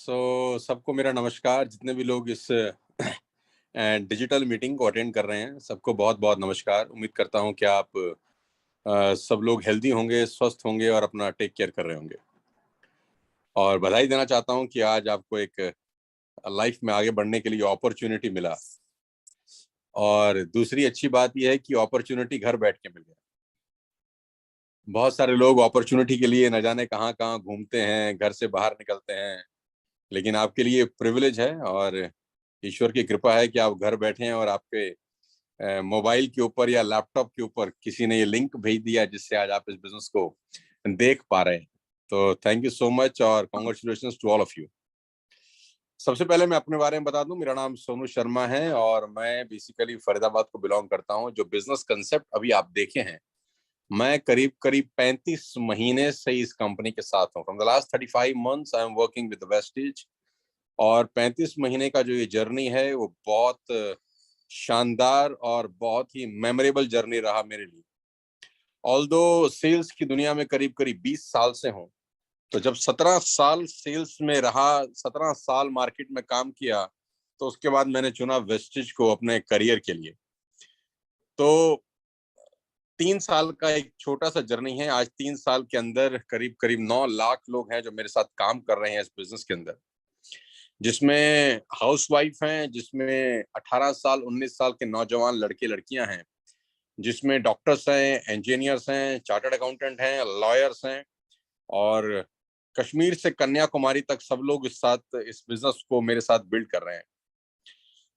सबको मेरा नमस्कार। जितने भी लोग इस डिजिटल मीटिंग को अटेंड कर रहे हैं, सबको बहुत बहुत नमस्कार। उम्मीद करता हूं कि आप सब लोग हेल्दी होंगे, स्वस्थ होंगे और अपना टेक केयर कर रहे होंगे। और बधाई देना चाहता हूं कि आज आपको एक लाइफ में आगे बढ़ने के लिए अपॉर्चुनिटी मिला। और दूसरी अच्छी बात यह है कि अपॉर्चुनिटी घर बैठ के मिल गया। बहुत सारे लोग अपॉर्चुनिटी के लिए न जाने कहाँ कहाँ घूमते हैं, घर से बाहर निकलते हैं, लेकिन आपके लिए प्रिविलेज है और ईश्वर की कृपा है कि आप घर बैठे हैं और आपके मोबाइल के ऊपर या लैपटॉप के ऊपर किसी ने ये लिंक भेज दिया जिससे आज आप इस बिजनेस को देख पा रहे हैं। तो थैंक यू सो मच और congratulation to all of you. सबसे पहले मैं अपने बारे में बता दूं, मेरा नाम सोनू शर्मा है और मैं बेसिकली फरीदाबाद को बिलोंग करता हूं। जो बिजनेस कंसेप्ट अभी आप देखे हैं, मैं करीब करीब 35 महीने से इस कंपनी के साथ हूं। From the last 35 months I am working with Vestige. और 35 महीने का जो ये जर्नी है वो बहुत शानदार और बहुत ही मेमोरेबल जर्नी रहा मेरे लिए। ऑल्दो सेल्स की दुनिया में करीब करीब 20 साल से हूँ, तो जब 17 साल सेल्स में रहा, 17 साल मार्केट में काम किया, तो उसके बाद मैंने चुना वेस्टिज को अपने करियर के लिए। तो 3 साल का एक छोटा सा जर्नी है। आज 3 साल के अंदर करीब करीब 9 लाख लोग हैं जो मेरे साथ काम कर रहे हैं इस बिजनेस के अंदर, जिसमें हाउसवाइफ हैं, जिसमें 18 साल 19 साल के नौजवान लड़के लड़कियां हैं, जिसमें डॉक्टर्स हैं, इंजीनियर्स हैं, चार्टर्ड अकाउंटेंट हैं, लॉयर्स हैं, और कश्मीर से कन्याकुमारी तक सब लोग इस बिजनेस को मेरे साथ बिल्ड कर रहे हैं।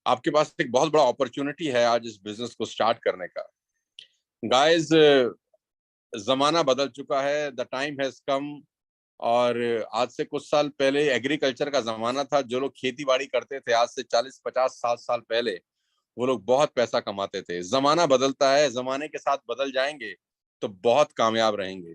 आपके पास एक बहुत बड़ा अपॉर्चुनिटी है आज इस बिजनेस को स्टार्ट करने का। गाइस, जमाना बदल चुका है, द टाइम हैज कम। और आज से कुछ साल पहले एग्रीकल्चर का जमाना था। जो लोग खेती बाड़ी करते थे आज से 40 50 60 साल पहले, वो लोग बहुत पैसा कमाते थे। जमाना बदलता है, जमाने के साथ बदल जाएंगे तो बहुत कामयाब रहेंगे।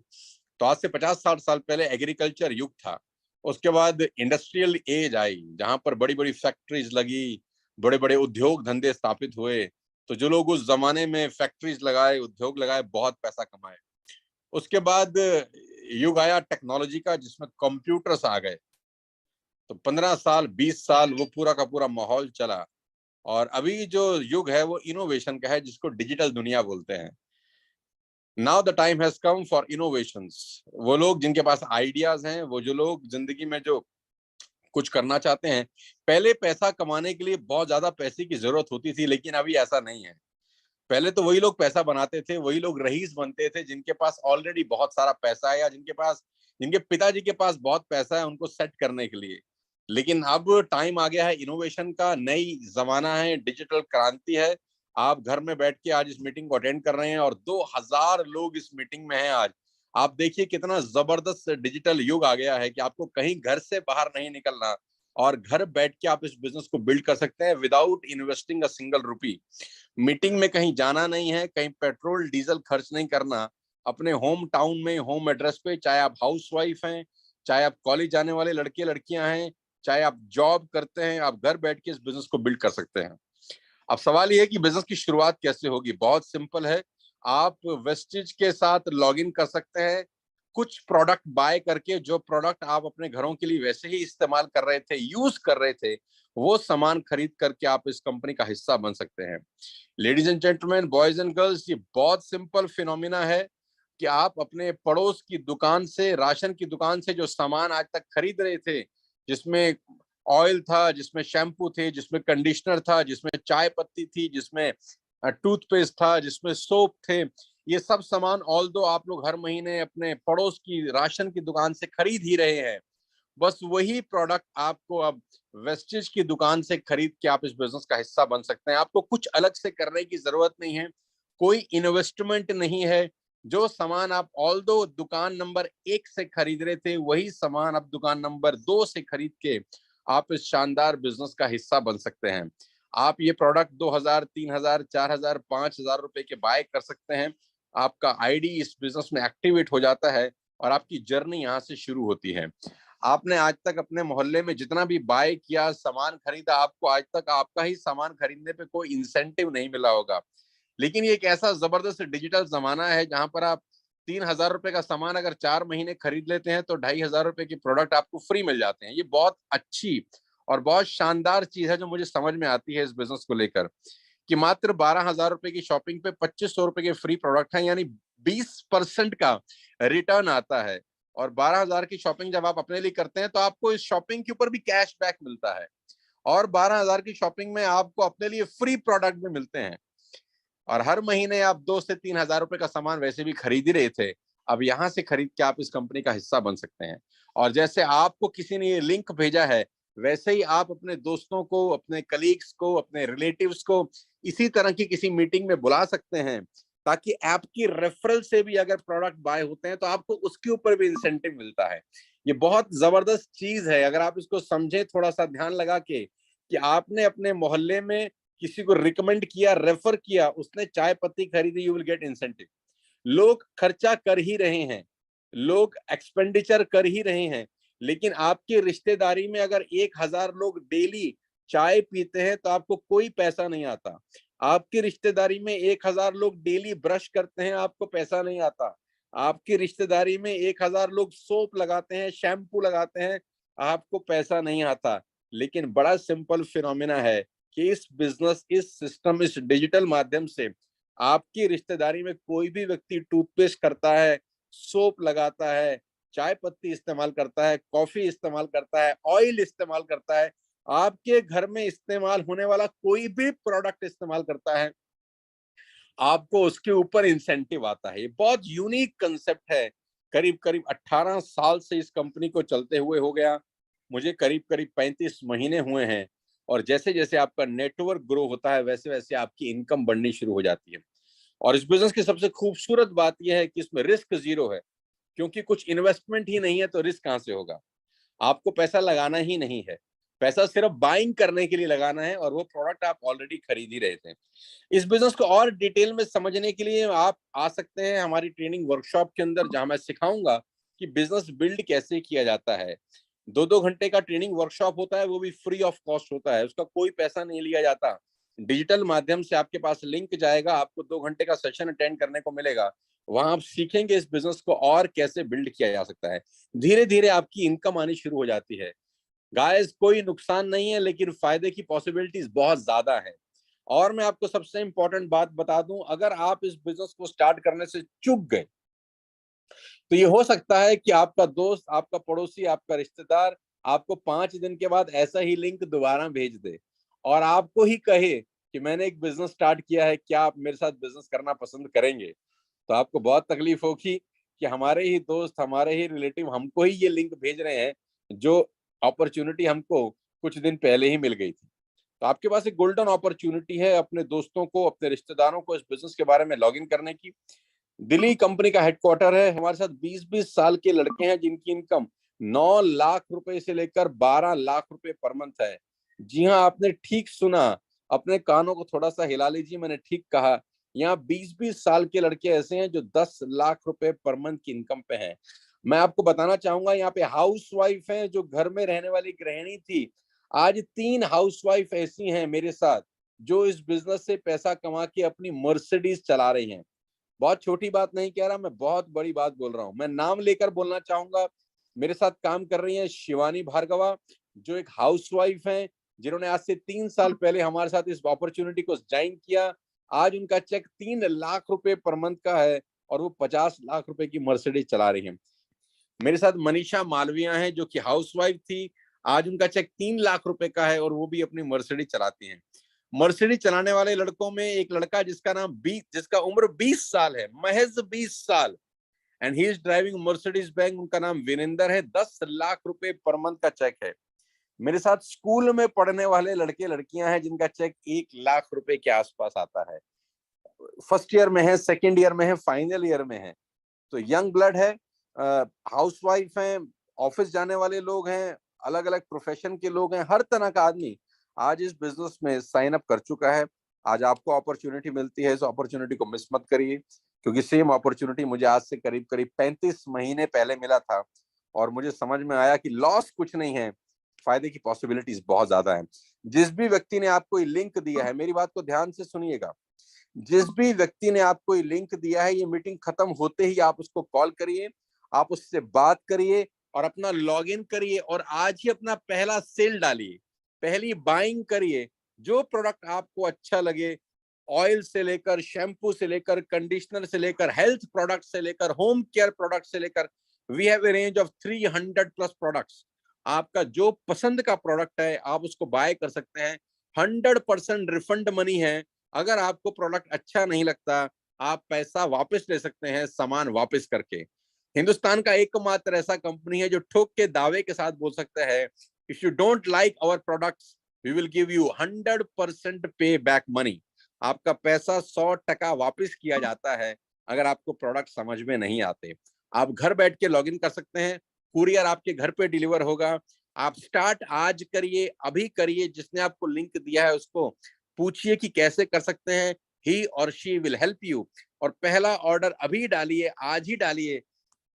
तो आज से 50 60 साल पहले एग्रीकल्चर युग था। उसके बाद इंडस्ट्रियल एज आई, जहां पर बड़ी बड़ी फैक्ट्रीज लगी, बड़े बड़े उद्योग धंधे स्थापित हुए। तो जो लोग उस जमाने में फैक्ट्रीज लगाए, उद्योग लगाए, बहुत पैसा कमाए। उसके बाद युग आया टेक्नोलॉजी का, जिसमें कंप्यूटर्स आ गए। तो 15 साल 20 साल वो पूरा का पूरा माहौल चला। और अभी जो युग है वो इनोवेशन का है, जिसको डिजिटल दुनिया बोलते हैं। Now the time has come for innovations. वो लोग जिनके पास आइडियाज हैं, वो जो लोग जिंदगी में जो कुछ करना चाहते हैं। पहले पैसा कमाने के लिए बहुत ज्यादा पैसे की जरूरत होती थी, लेकिन अभी ऐसा नहीं है। पहले तो वही लोग पैसा बनाते थे, वही लोग रईस बनते थे जिनके पास ऑलरेडी बहुत सारा पैसा है, या जिनके पिताजी के पास बहुत पैसा है उनको सेट करने के लिए। लेकिन अब टाइम आ गया है इनोवेशन का, नई जमाना है, डिजिटल क्रांति है। आप घर में बैठ के आज इस मीटिंग को अटेंड कर रहे हैं और 2000 लोग इस मीटिंग में हैं आज। आप देखिए कितना जबरदस्त डिजिटल युग आ गया है कि आपको कहीं घर से बाहर नहीं निकलना, और घर बैठ के आप इस बिजनेस को बिल्ड कर सकते हैं without investing a single rupee. Meeting में कहीं जाना नहीं है, कहीं पेट्रोल डीजल खर्च नहीं करना। अपने होम टाउन में, होम एड्रेस पे, चाहे आप हाउस वाइफ हैं, चाहे आप कॉलेज जाने वाले लड़के लड़कियां हैं, चाहे आप जॉब करते हैं, आप घर बैठ के इस बिजनेस को बिल्ड कर सकते हैं। अब सवाल ये है कि बिजनेस की शुरुआत कैसे होगी। बहुत सिंपल है। आप वेस्टिज के साथ लॉग इन कर सकते हैं, कुछ प्रोडक्ट बाय करके। जो प्रोडक्ट आप अपने घरों के लिए वैसे ही इस्तेमाल कर रहे थे, यूज कर रहे थे, वो सामान खरीद करके आप इस कंपनी का हिस्सा बन सकते हैं। Ladies and gentleman, boys and girls, ये बहुत सिंपल फिनोमिना है कि आप अपने पड़ोस की दुकान से, राशन की दुकान से जो सामान आज तक खरीद रहे थे, जिसमें ऑयल था, जिसमें शैम्पू थे, जिसमें कंडीशनर था, जिसमें चाय पत्ती थी, जिसमें टूथपेस्ट था, जिसमें सोप थे, ये सब सामान ऑल दो आप लोग हर महीने अपने पड़ोस की राशन की दुकान से खरीद ही रहे हैं। बस वही प्रोडक्ट आपको अब वेस्टेज की दुकान से खरीद के आप इस बिजनेस का हिस्सा बन सकते हैं। आपको कुछ अलग से करने की जरूरत नहीं है, कोई इन्वेस्टमेंट नहीं है। जो सामान आप ऑल दो दुकान नंबर 1 से खरीद रहे थे, वही सामान आप दुकान नंबर 2 से खरीद के आप इस शानदार बिजनेस का हिस्सा बन सकते हैं। आप ये प्रोडक्ट 2000 3000 4000 5000 रुपए के बाय कर सकते हैं। आपका आईडी इस बिजनेस में एक्टिवेट हो जाता है और आपकी जर्नी यहाँ से शुरू होती है। आपने आज तक अपने मोहल्ले में जितना भी बाय किया, सामान खरीदा, आपको आज तक आपका ही सामान खरीदने पे कोई इंसेंटिव नहीं मिला होगा। लेकिन ये एक ऐसा जबरदस्त डिजिटल जमाना है जहां पर आप 3,000 रुपए का सामान अगर 4 महीने खरीद लेते हैं तो 2,500 रुपए की प्रोडक्ट आपको फ्री मिल जाते हैं। ये बहुत अच्छी और बहुत शानदार चीज है जो मुझे समझ में आती है इस बिजनेस को लेकर, कि मात्र 12,000 रुपए की शॉपिंग पे 2,500 रुपए के फ्री प्रोडक्ट है, यानी 20% का रिटर्न आता है। और 12,000 की शॉपिंग जब आप अपने लिए करते हैं तो आपको इस शॉपिंग के ऊपर भी कैश बैक मिलता है, और 12,000 की शॉपिंग में आपको अपने लिए फ्री प्रोडक्ट भी मिलते हैं। और हर महीने आप 2 से 3 हजार रुपए का सामान वैसे भी खरीद ही रहे थे, अब यहाँ से खरीद के आप इस कंपनी का हिस्सा बन सकते हैं। और जैसे आपको किसी ने ये लिंक भेजा है, वैसे ही आप अपने दोस्तों को, अपने कलीग्स को, अपने रिलेटिव्स को इसी तरह की किसी मीटिंग में बुला सकते हैं, ताकि आपकी रेफरल से भी अगर प्रोडक्ट बाय होते हैं तो आपको उसके ऊपर भी इंसेंटिव मिलता है। ये बहुत जबरदस्त चीज है, अगर आप इसको समझें थोड़ा सा ध्यान लगा के, कि आपने अपने मोहल्ले में किसी को रिकमेंड किया, रेफर किया, उसने चाय पत्ती खरीदी, यू विल गेट इंसेंटिव। लोग खर्चा कर ही रहे हैं, लोग एक्सपेंडिचर कर ही रहे हैं, लेकिन आपकी रिश्तेदारी में अगर 1,000 लोग डेली चाय पीते हैं तो आपको कोई पैसा नहीं आता। आपकी रिश्तेदारी में 1,000 लोग डेली ब्रश करते हैं, आपको पैसा नहीं आता। आपकी रिश्तेदारी में 1,000 लोग सोप लगाते हैं, शैम्पू लगाते हैं, आपको पैसा नहीं आता। लेकिन बड़ा सिंपल फिनोमिना है कि इस बिजनेस, इस सिस्टम, इस डिजिटल माध्यम से आपकी रिश्तेदारी में कोई भी व्यक्ति टूथपेस्ट करता है, सोप लगाता है, चाय पत्ती इस्तेमाल करता है, कॉफी इस्तेमाल करता है, ऑयल इस्तेमाल करता है, आपके घर में इस्तेमाल होने वाला कोई भी प्रोडक्ट इस्तेमाल करता है, आपको उसके ऊपर इंसेंटिव आता है। ये बहुत यूनिक कंसेप्ट है। करीब करीब 18 साल से इस कंपनी को चलते हुए हो गया, मुझे करीब करीब 35 महीने हुए हैं। और जैसे जैसे आपका नेटवर्क ग्रो होता है वैसे वैसे आपकी इनकम बढ़नी शुरू हो जाती है। और इस बिजनेस की सबसे खूबसूरत बात यह है कि इसमें रिस्क जीरो है, क्योंकि कुछ इन्वेस्टमेंट ही नहीं है तो रिस्क कहाँ से होगा। आपको पैसा लगाना ही नहीं है, पैसा सिर्फ बाइंग करने के लिए लगाना है, और वो प्रोडक्ट आप ऑलरेडी खरीद ही रहे थे। इस बिजनेस को और डिटेल में समझने के लिए आप आ सकते हैं हमारी ट्रेनिंग वर्कशॉप के अंदर, जहां मैं सिखाऊंगा कि बिजनेस बिल्ड कैसे किया जाता है। 2-2 घंटे का ट्रेनिंग वर्कशॉप होता है, वो भी फ्री ऑफ कॉस्ट होता है, उसका कोई पैसा नहीं लिया जाता। डिजिटल माध्यम से आपके पास लिंक जाएगा, आपको 2 घंटे का सेशन अटेंड करने को मिलेगा। वहां आप सीखेंगे इस बिजनेस को और कैसे बिल्ड किया जा सकता है। धीरे धीरे आपकी इनकम आनी शुरू हो जाती है। गाइस, कोई नुकसान नहीं है, लेकिन फायदे की पॉसिबिलिटीज बहुत ज्यादा है। और मैं आपको सबसे इंपॉर्टेंट बात बता दूं, अगर आप इस बिजनेस को स्टार्ट करने से चूक गए तो ये हो सकता है कि आपका दोस्त, आपका पड़ोसी, आपका रिश्तेदार आपको 5 दिन के बाद ऐसा ही लिंक दोबारा भेज दे और आपको ही कहे कि मैंने एक बिजनेस स्टार्ट किया है, क्या आप मेरे साथ बिजनेस करना पसंद करेंगे। तो आपको बहुत तकलीफ होगी कि हमारे ही दोस्त, हमारे ही रिलेटिव हमको ही ये लिंक भेज रहे हैं, जो अपॉर्चुनिटी हमको कुछ दिन पहले ही मिल गई थी। तो आपके पास एक गोल्डन अपॉर्चुनिटी है अपने दोस्तों को, अपने रिश्तेदारों को इस बिजनेस के बारे में लॉगिन करने की। दिल्ली कंपनी का हेडक्वार्टर है। हमारे साथ 20-20 साल के लड़के हैं जिनकी इनकम 9 लाख रुपए से लेकर 12 लाख रुपए पर मंथ है। जी हाँ, आपने ठीक सुना, अपने कानों को थोड़ा सा हिला लीजिए, मैंने ठीक कहा। यहाँ 20-20 साल के लड़के ऐसे हैं जो 10 लाख रुपए पर मंथ की इनकम पे हैं। मैं आपको बताना चाहूंगा, यहाँ पे हाउस वाइफ है जो घर में रहने वाली गृहिणी थी, आज 3 हाउस वाइफ ऐसी हैं मेरे साथ जो इस बिजनेस से पैसा कमा के अपनी मर्सिडीज चला रही हैं। बहुत छोटी बात नहीं कह रहा, मैं बहुत बड़ी बात बोल रहा हूँ। मैं नाम लेकर बोलना चाहूंगा, मेरे साथ काम कर रही हैं शिवानी भार्गवा, जो एक हाउसवाइफ हैं, जिन्होंने आज से 3 साल पहले हमारे साथ इस अपॉर्चुनिटी को ज्वाइन किया। आज उनका चेक 3 लाख रुपए पर मंथ का है और वो 50 लाख रुपए की मर्सिडीज चला रही हैं। मेरे साथ मनीषा मालविया हैं जो कि हाउसवाइफ थी, आज उनका चेक 3 लाख रुपए का है और वो भी अपनी मर्सिडीज चलाती हैं। मर्सिडीज चलाने वाले लड़कों में एक लड़का जिसका उम्र 20 साल है, महज 20 साल, and he is driving Mercedes bank. उनका नाम विनेंदर है, 10 लाख रुपए पर मंथ का चेक है। मेरे साथ स्कूल में पढ़ने वाले लड़के लड़कियां हैं जिनका चेक 1 लाख रुपए के आसपास आता है। फर्स्ट ईयर में है, सेकेंड ईयर में है, फाइनल ईयर में है। तो यंग ब्लड है, हाउसवाइफ हैं, ऑफिस जाने वाले लोग हैं, अलग अलग प्रोफेशन के लोग हैं, हर तरह का आदमी आज इस बिजनेस में साइन अप कर चुका है। आज आपको अपॉर्चुनिटी मिलती है, इस अपॉर्चुनिटी को मिस मत करिए, क्योंकि सेम अपॉर्चुनिटी मुझे आज से करीब करीब 35 महीने पहले मिला था और मुझे समझ में आया कि लॉस कुछ नहीं है, फायदे की पॉसिबिलिटीज बहुत ज्यादा है। जिस भी व्यक्ति ने आपको ये लिंक दिया है, मेरी बात को ध्यान से सुनिएगा, जिस भी व्यक्ति ने आपको ये लिंक दिया है, ये मीटिंग खत्म होते ही आप उसको कॉल करिए, आप उससे बात करिए और अपना लॉगिन करिए और आज ही अपना पहला सेल डालिए, पहली बाइंग करिए। जो प्रोडक्ट आपको अच्छा लगे, ऑयल से लेकर, शैम्पू से लेकर, कंडीशनर से लेकर, हेल्थ प्रोडक्ट से लेकर, होम केयर प्रोडक्ट से लेकर, we have a range of 300 plus products. आपका जो पसंद का प्रोडक्ट है आप उसको बाय कर सकते हैं। 100% रिफंड मनी है। अगर आपको प्रोडक्ट अच्छा नहीं लगता, आप पैसा वापस ले सकते हैं, सामान वापस करके। हिंदुस्तान का एकमात्र ऐसा कंपनी है जो ठोक के दावे के साथ बोल सकता है, if you don't like our products, we will give you 100% pay back money. आपका पैसा 100% वापस किया जाता है अगर आपको प्रोडक्ट समझ में नहीं आते। आप घर बैठ के लॉगिन कर सकते हैं, कुरियर आपके घर पे डिलीवर होगा। आप स्टार्ट आज करिए, अभी करिए। जिसने आपको लिंक दिया है उसको पूछिए कि कैसे कर सकते हैं, ही और शी विल हेल्प यू। और पहला ऑर्डर अभी डालिए, आज ही डालिए।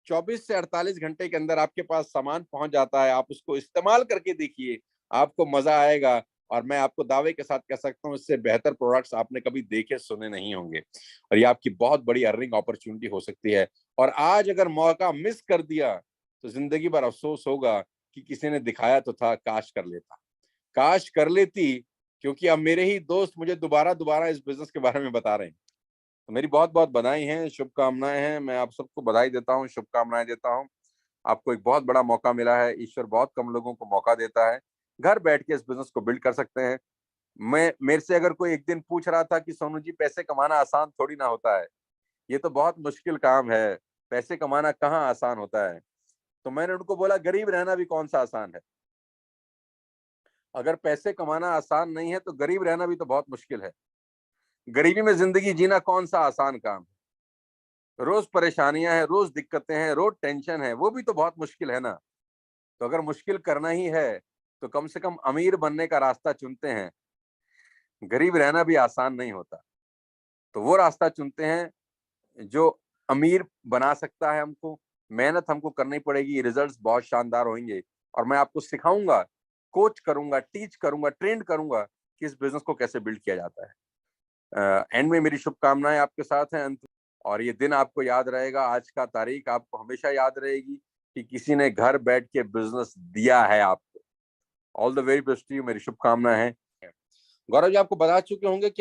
24 से 48 घंटे के अंदर आपके पास सामान पहुंच जाता है। आप उसको इस्तेमाल करके देखिए, आपको मजा आएगा। और मैं आपको दावे के साथ कह सकता हूँ, इससे बेहतर प्रोडक्ट्स आपने कभी देखे सुने नहीं होंगे और ये आपकी बहुत बड़ी अर्निंग अपॉर्चुनिटी हो सकती है। और आज अगर मौका मिस कर दिया तो जिंदगी भर अफसोस होगा कि किसी ने दिखाया तो था, काश कर लेता, काश कर लेती। क्योंकि अब मेरे ही दोस्त मुझे दोबारा दोबारा इस बिजनेस के बारे में बता रहे हैं। तो मेरी बहुत बहुत बधाई हैं, शुभकामनाएं हैं। मैं आप सबको बधाई देता हूँ, शुभकामनाएं देता हूँ। आपको एक बहुत बड़ा मौका मिला है। ईश्वर बहुत कम लोगों को मौका देता है। घर बैठ के इस बिजनेस को बिल्ड कर सकते हैं। मैं मेरे से अगर कोई एक दिन पूछ रहा था कि सोनू जी पैसे कमाना आसान थोड़ी ना होता है, ये तो बहुत मुश्किल काम है, पैसे कमाना कहाँ आसान होता है, तो मैंने उनको बोला गरीब रहना भी कौन सा आसान है। अगर पैसे कमाना आसान नहीं है तो गरीब रहना भी तो बहुत मुश्किल है। गरीबी में जिंदगी जीना कौन सा आसान काम है। रोज परेशानियां हैं, रोज दिक्कतें हैं, रोज टेंशन है, वो भी तो बहुत मुश्किल है ना। तो अगर मुश्किल करना ही है तो कम से कम अमीर बनने का रास्ता चुनते हैं। गरीब रहना भी आसान नहीं होता, तो वो रास्ता चुनते हैं जो अमीर बना सकता है हमको। मेहनत हमको करनी पड़ेगी, रिजल्ट्स बहुत शानदार होंगे और मैं आपको सिखाऊंगा, कोच करूंगा, टीच करूंगा, ट्रेन करूंगा कि इस बिजनेस को कैसे बिल्ड किया जाता है। एंड में मेरी शुभकामनाएं आपके साथ हैं। अंत और ये दिन आपको याद रहेगा, आज का तारीख आपको हमेशा याद रहेगी कि किसी ने घर बैठ के बिजनेस दिया है आपको। All the very best to you, मेरी शुभकामनाएं हैं। गौरव जी आपको बता चुके होंगे कि